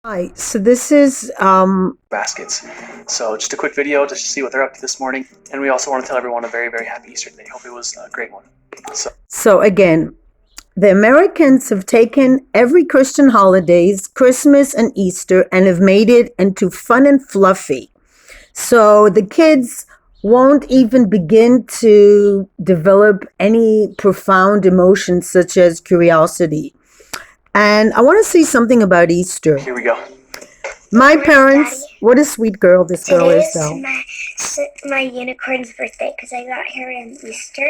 Hi, so this is baskets. So just a quick video just to see what they're up to this morning. And we also want to tell everyone a very, very happy Easter day. Hope it was a great one. so again, the Americans have taken every Christian holidays, Christmas and Easter, and have made it into fun and fluffy. So the kids won't even begin to develop any profound emotions such as curiosity. And I want to say something about Easter. Here we go. My parents, what a sweet girl this girl Today is, though. my unicorn's birthday because I got her on Easter,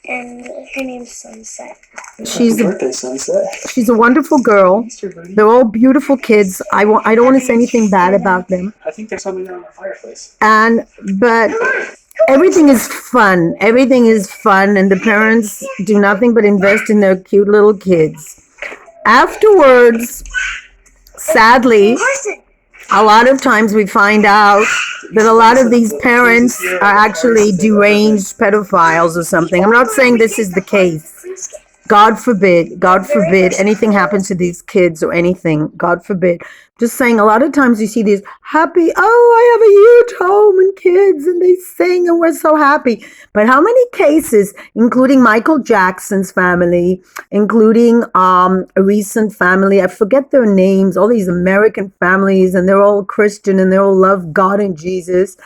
and her name's Sunset. She's Birthday, Sunset. She's a wonderful girl. They're all beautiful kids. I don't want to say anything bad about them. I think there's something on the fireplace. But everything is fun. Everything is fun, and the parents do nothing but invest in their cute little kids. Afterwards, sadly, a lot of times we find out that a lot of these parents are actually deranged pedophiles or something. I'm not saying this is the case. God forbid anything happens to these kids or anything. God forbid. Just saying, a lot of times you see these happy, oh, I have a huge home and kids and they sing and we're so happy. But how many cases, including Michael Jackson's family, including a recent family, I forget their names, all these American families, and they're all Christian and they all love God and Jesus.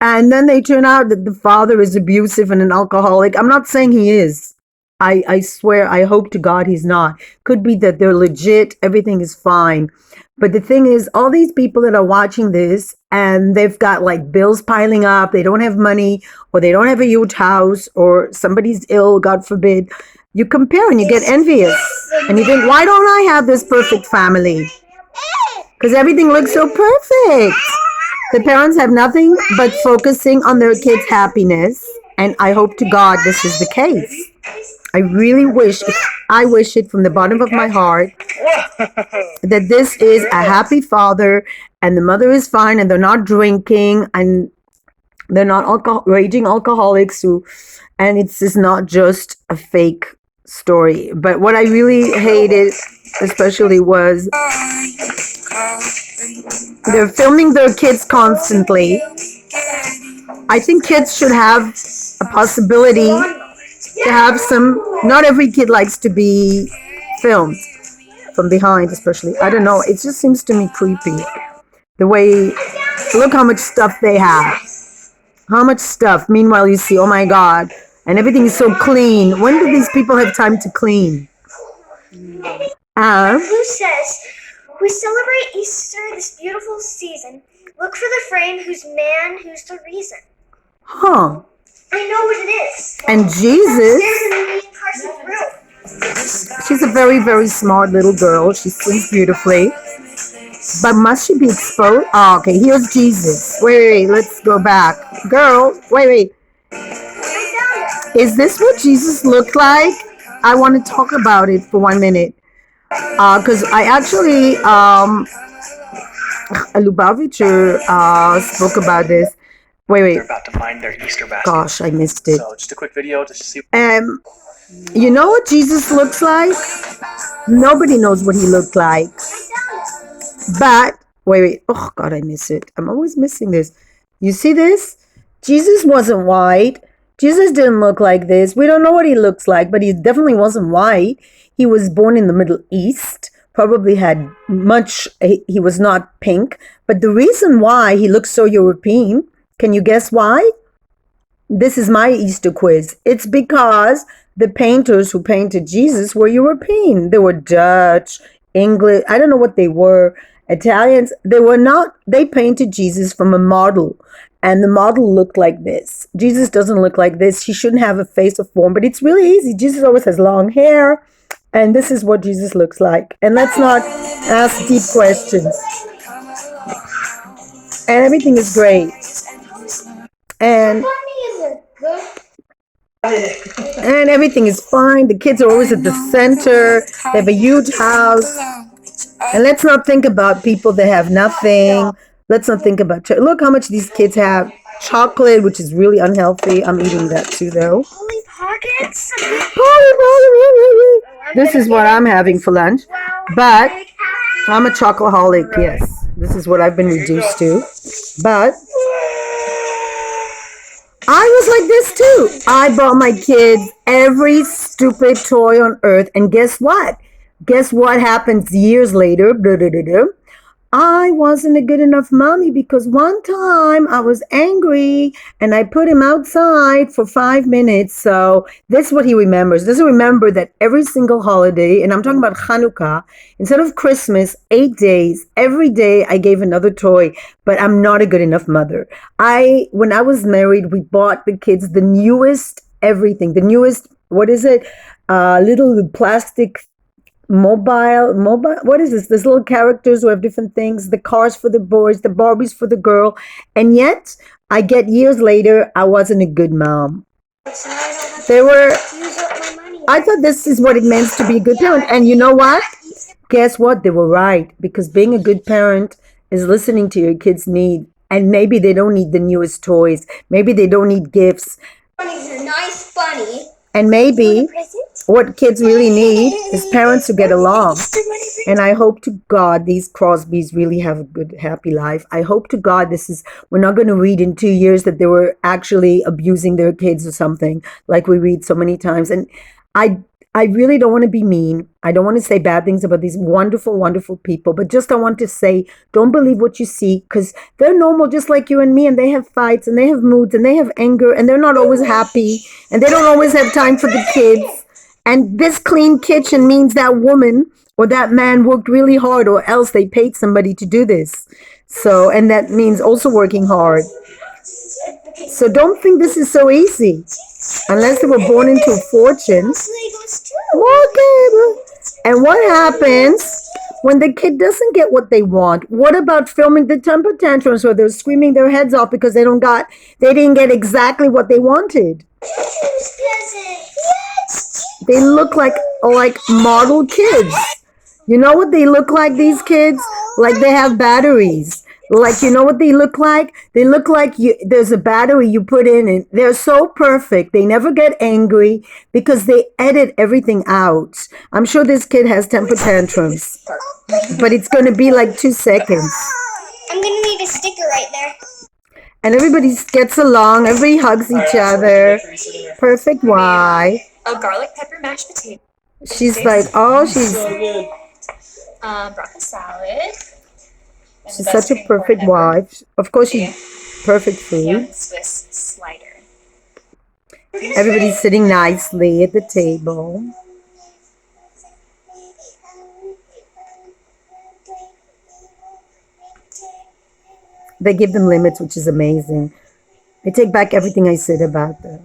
And then they turn out that the father is abusive and an alcoholic. I'm not saying he is. I swear, I hope to God he's not. Could be that they're legit, everything is fine. But the thing is, all these people that are watching this and they've got like bills piling up, they don't have money, or they don't have a huge house, or somebody's ill, God forbid. You compare and you get envious. And you think, why don't I have this perfect family? Because everything looks so perfect. The parents have nothing but focusing on their kids' happiness. And I hope to God this is the case. I really wish it from the bottom of my heart that this is a happy father and the mother is fine and they're not drinking and they're not raging alcoholics and it's just not just a fake story. But what I really hated especially was they're filming their kids constantly. I think kids should have a possibility to have not every kid likes to be filmed from behind, especially. I don't know. It just seems to me creepy. The way, look how much stuff they have. How much stuff. Meanwhile, you see, oh my God, and everything is so clean. When do these people have time to clean? Who says, we celebrate Easter this beautiful season. Look for the frame who's the reason. Huh. I know what it is. And Jesus, There's a mean Carson's room. she's a very, very smart little girl. She sings beautifully. But must she be exposed? Oh, okay, here's Jesus. Wait, let's go back. Girl, wait. Is this what Jesus looked like? I want to talk about it for 1 minute. Because I actually, Lubavitcher spoke about this. Wait. They're about to find their Easter basket. Gosh, I missed it. So just a quick video just to see. You know what Jesus looks like? Nobody knows what he looked like. But, wait. Oh, God, I miss it. I'm always missing this. You see this? Jesus wasn't white. Jesus didn't look like this. We don't know what he looks like, but he definitely wasn't white. He was born in the Middle East. Probably he was not pink. But the reason why he looks so European, can you guess why? This is my Easter quiz. It's because the painters who painted Jesus were European. They were Dutch, English, I don't know what they were, Italians. They painted Jesus from a model. And the model looked like this. Jesus doesn't look like this. He shouldn't have a face or form, but it's really easy. Jesus always has long hair. And this is what Jesus looks like. And let's not ask deep questions. And everything is great. And everything is fine. The kids are always at the center. They have a huge house. And let's not think about people that have nothing. Let's not think about look how much these kids have. Chocolate, which is really unhealthy. I'm eating that too, though. Polly Pockets? This is what I'm having for lunch. But I'm a chocoholic, yes. This is what I've been reduced to. But I was like this too. I bought my kids every stupid toy on earth. And guess what? Guess what happens years later? Blah, blah, blah, blah. I wasn't a good enough mommy because one time I was angry and I put him outside for 5 minutes. So this is what he remembers. Doesn't remember that every single holiday, and I'm talking about Hanukkah, instead of Christmas, 8 days, every day I gave another toy, but I'm not a good enough mother. When I was married, we bought the kids the newest everything, the newest, what is it? Little plastic mobile, what is this? There's little characters who have different things, the cars for the boys, the Barbies for the girl, and yet I get years later I wasn't a good mom. They were I thought this is what it meant to be a good parent, and you know what, guess what, they were right, because being a good parent is listening to your kids' need, and maybe they don't need the newest toys, maybe they don't need gifts, Bunny's a nice bunny. and maybe what kids really need is parents to get along. And I hope to God these Crosbys really have a good, happy life. I hope to God we're not going to read in 2 years that they were actually abusing their kids or something, like we read so many times. And I really don't want to be mean. I don't want to say bad things about these wonderful, wonderful people, but just I want to say, don't believe what you see, because they're normal just like you and me, and they have fights, and they have moods, and they have anger, and they're not always happy, and they don't always have time for the kids. And this clean kitchen means that woman or that man worked really hard, or else they paid somebody to do this. So, and that means also working hard. So don't think this is so easy. Unless they were born into a fortune. Okay. And what happens when the kid doesn't get what they want? What about filming the temper tantrums where they're screaming their heads off because they didn't get exactly what they wanted? They look like model kids. You know what they look like, these kids? Like they have batteries. Like, you know what they look like? They look like there's a battery you put in, and they're so perfect. They never get angry because they edit everything out. I'm sure this kid has temper tantrums, but it's going to be like 2 seconds. I'm going to need a sticker right there. And everybody gets along. Everybody hugs each other. Perfect wife. A garlic pepper mashed potato. She's like, oh, she's Broccoli salad. she's such a perfect wife. Of course, she's perfect food. Young Swiss slider. Everybody's sitting nicely at the table. They give them limits, which is amazing. I take back everything I said about them.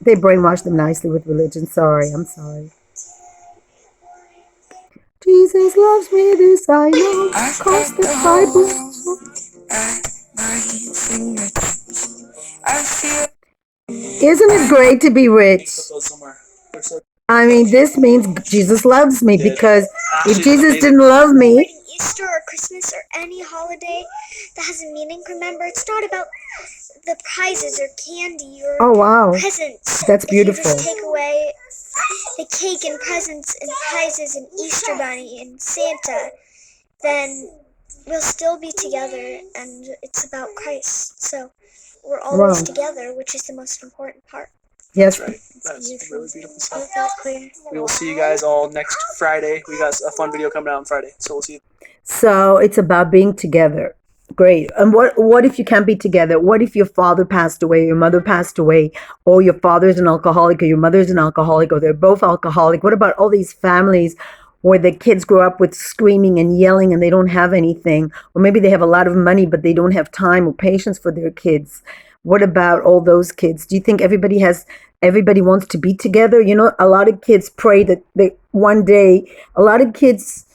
They brainwash them nicely with religion. I'm sorry. Jesus loves me, this I know, 'cause the Bible. Isn't it great to be rich? I mean, this means Jesus loves me, because if Jesus didn't love me... Easter or Christmas or any holiday that has a meaning, remember, it's not about the prizes or candy or Oh, wow. presents. That's beautiful. If you just take away the cake and presents and prizes and Easter Bunny and Santa, then we'll still be together, and it's about Christ. So we're always Wow. together, which is the most important part. Yes. That's right. That's really beautiful stuff. That's clear. We will see you guys all next Friday. We got a fun video coming out on Friday, so we'll see you. So it's about being together. Great. And what if you can't be together? What if your father passed away, your mother passed away, or your father's an alcoholic, or your mother's an alcoholic, or they're both alcoholic? What about all these families where the kids grow up with screaming and yelling and they don't have anything? Or maybe they have a lot of money, but they don't have time or patience for their kids. What about all those kids? Do you think everybody wants to be together? You know, a lot of kids pray that one day, a lot of kids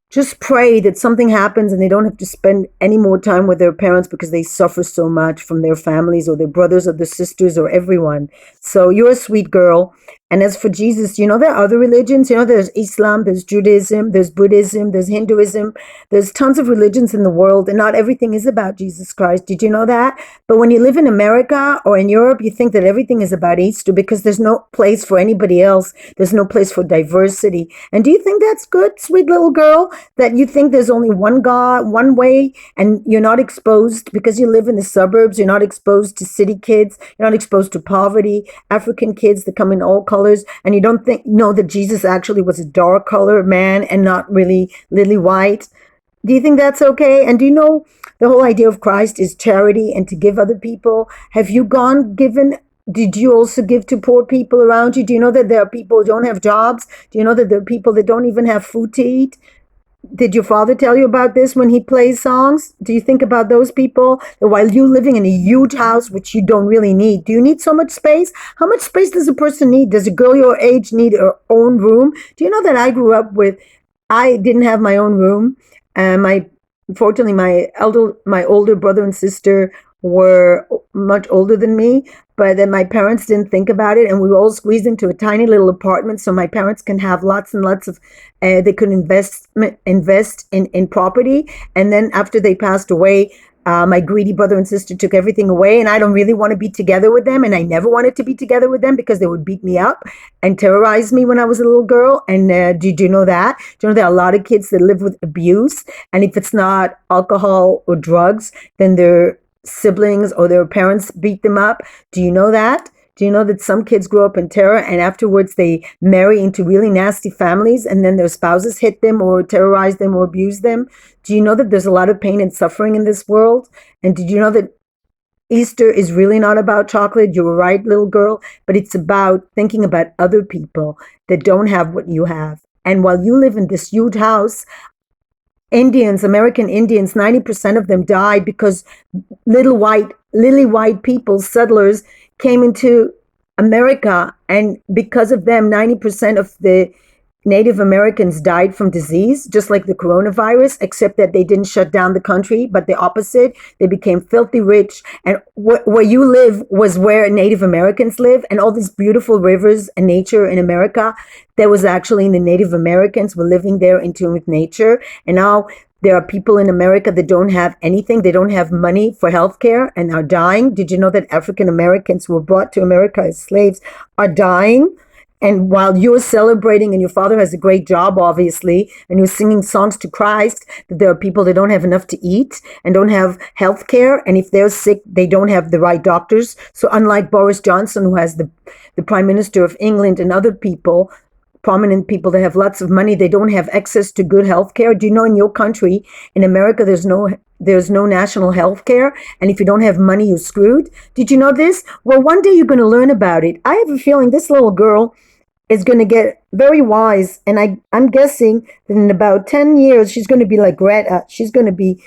just pray that something happens and they don't have to spend any more time with their parents because they suffer so much from their families or their brothers or their sisters or everyone. So you're a sweet girl. And as for Jesus, there are other religions. There's Islam, there's Judaism, there's Buddhism, there's Hinduism. There's tons of religions in the world, and not everything is about Jesus Christ. Did you know that? But when you live in America or in Europe, you think that everything is about Easter because there's no place for anybody else. There's no place for diversity. And do you think that's good, sweet little girl? That you think there's only one God, one way, and you're not exposed because you live in the suburbs. You're not exposed to city kids. You're not exposed to poverty. African kids that come in all colors, and you don't know that Jesus actually was a dark color man and not really lily white. Do you think that's okay? And do you know the whole idea of Christ is charity and to give other people? Have you did you also give to poor people around you? Do you know that there are people who don't have jobs? Do you know that there are people that don't even have food to eat? Did your father tell you about this when he plays songs? Do you think about those people that while you're living in a huge house, which you don't really need? Do you need so much space? How much space does a person need? Does a girl your age need her own room? Do you know that I didn't have my own room? And unfortunately, my older brother and sister were much older than me, but then my parents didn't think about it, and we were all squeezed into a tiny little apartment so my parents can have lots and lots of they could invest in property. And then after they passed away, my greedy brother and sister took everything away, and I don't really want to be together with them, and I never wanted to be together with them because they would beat me up and terrorize me when I was a little girl. And do you know that? Do you know there are a lot of kids that live with abuse, and if it's not alcohol or drugs, then their siblings or their parents beat them up? Do you know that? Do you know that some kids grow up in terror and afterwards they marry into really nasty families and then their spouses hit them or terrorize them or abuse them? Do you know that there's a lot of pain and suffering in this world? And did you know that Easter is really not about chocolate? You were right, little girl, but it's about thinking about other people that don't have what you have. And while you live in this huge house, American Indians, 90% of them died because lily white people, settlers, came into America, and because of them, 90% of the Native Americans died from disease, just like the coronavirus, except that they didn't shut down the country, but the opposite. They became filthy rich. And where you live was where Native Americans live, and all these beautiful rivers and nature in America, that was actually the Native Americans were living there in tune with nature. And now there are people in America that don't have anything. They don't have money for healthcare and are dying. Did you know that African Americans who were brought to America as slaves are dying? And while you're celebrating and your father has a great job, obviously, and you're singing songs to Christ, that there are people that don't have enough to eat and don't have health care. And if they're sick, they don't have the right doctors. So unlike Boris Johnson, who has the Prime Minister of England and other people, prominent people that have lots of money, they don't have access to good health care. Do you know in your country, in America, there's no national health care, and if you don't have money, you're screwed? Did you know this? Well, one day you're going to learn about it. I have a feeling this little girl is going to get very wise, and I'm guessing that in about 10 years, she's going to be like Greta. She's going to be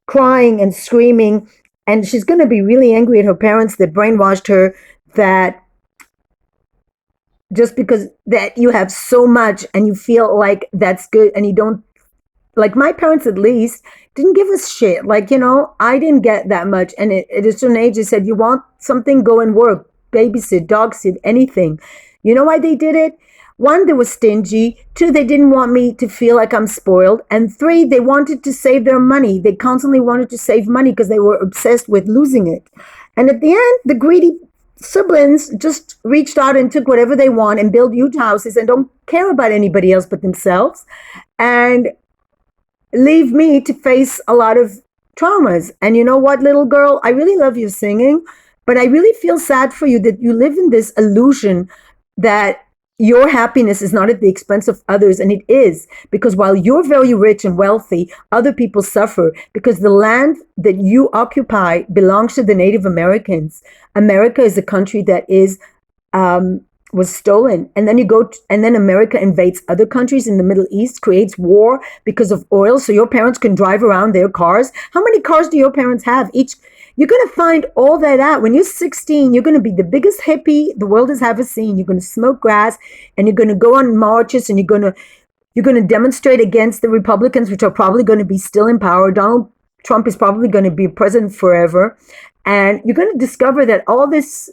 crying and screaming, and she's going to be really angry at her parents that brainwashed her that just because that you have so much and you feel like that's good, and you don't, like my parents at least didn't give us shit. Like, I didn't get that much. And at a certain age, they said, you want something, go and work, babysit, dog sit, anything. You know why they did it? One, they were stingy. Two, they didn't want me to feel like I'm spoiled. And three, they wanted to save their money. They constantly wanted to save money because they were obsessed with losing it. And at the end, the greedy siblings just reached out and took whatever they want and build huge houses and don't care about anybody else but themselves, and leave me to face a lot of traumas. And you know what, little girl? I really love you singing, but I really feel sad for you that you live in this illusion that your happiness is not at the expense of others. And it is, because while you're very rich and wealthy, other people suffer because the land that you occupy belongs to the Native Americans. America is a country that was stolen. And then and then America invades other countries in the Middle East, creates war because of oil, so your parents can drive around their cars. How many cars do your parents have? You're going to find all that out. When you're 16, you're going to be the biggest hippie the world has ever seen. You're going to smoke grass, and you're going to go on marches, and you're going to You're going to demonstrate against the Republicans, which are probably going to be still in power. Donald Trump is probably going to be president forever. And you're going to discover that all these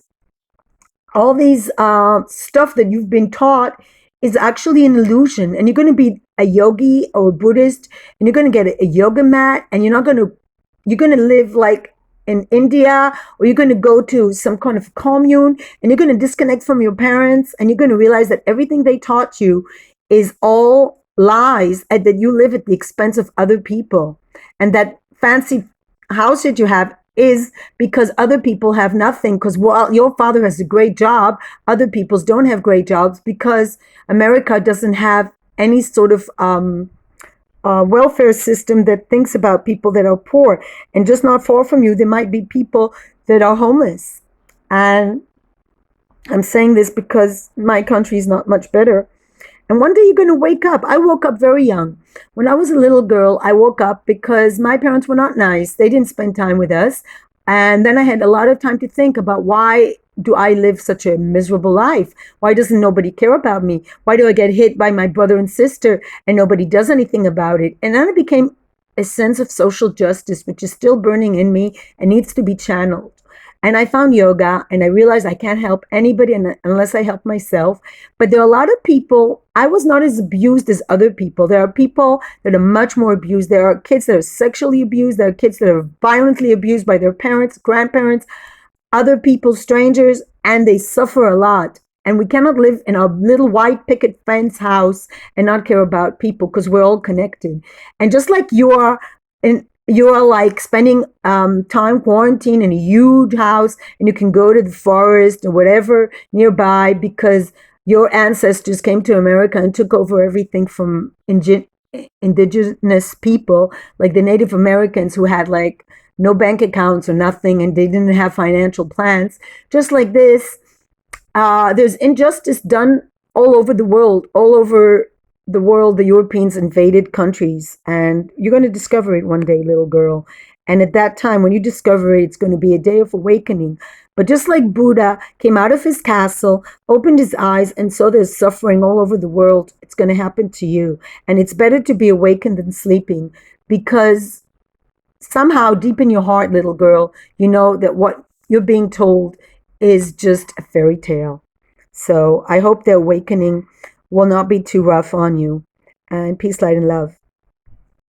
stuff that you've been taught is actually an illusion. And you're going to be a yogi or a Buddhist, and you're going to get a yoga mat, and you're going to live like in India, or you're going to go to some kind of commune, and you're going to disconnect from your parents, and you're going to realize that everything they taught you is all lies, and that you live at the expense of other people. And that fancy house that you have is because other people have nothing, because while your father has a great job, other people's don't have great jobs, because America doesn't have any sort of welfare system that thinks about people that are poor. And just not far from you, there might be people that are homeless. And I'm saying this because my country is not much better. And one day you're going to wake up. I woke up very young. When I was a little girl, I woke up because my parents were not nice. They didn't spend time with us. And then I had a lot of time to think about, why do I live such a miserable life? Why doesn't nobody care about me? Why do I get hit by my brother and sister and nobody does anything about it? And then it became a sense of social justice, which is still burning in me and needs to be channeled. And I found yoga, and I realized I can't help anybody unless I help myself. But there are a lot of people, I was not as abused as other people. There are people that are much more abused. There are kids that are sexually abused. There are kids that are violently abused by their parents, grandparents, other people, strangers, and they suffer a lot. And we cannot live in a little white picket fence house and not care about people, because we're all connected. And just like you're like spending time quarantined in a huge house, and you can go to the forest or whatever nearby because your ancestors came to America and took over everything from indigenous people, like the Native Americans, who had like no bank accounts or nothing, and they didn't have financial plans. Just like this, there's injustice done all over the world, the Europeans invaded countries, and you're going to discover it one day, little girl. And at that time, when you discover it, it's going to be a day of awakening. But just like Buddha came out of his castle, opened his eyes, and saw there's suffering all over the world, it's going to happen to you. And it's better to be awakened than sleeping, because somehow deep in your heart, little girl, you know that what you're being told is just a fairy tale. So I hope the awakening will not be too rough on you. And peace, light, and love.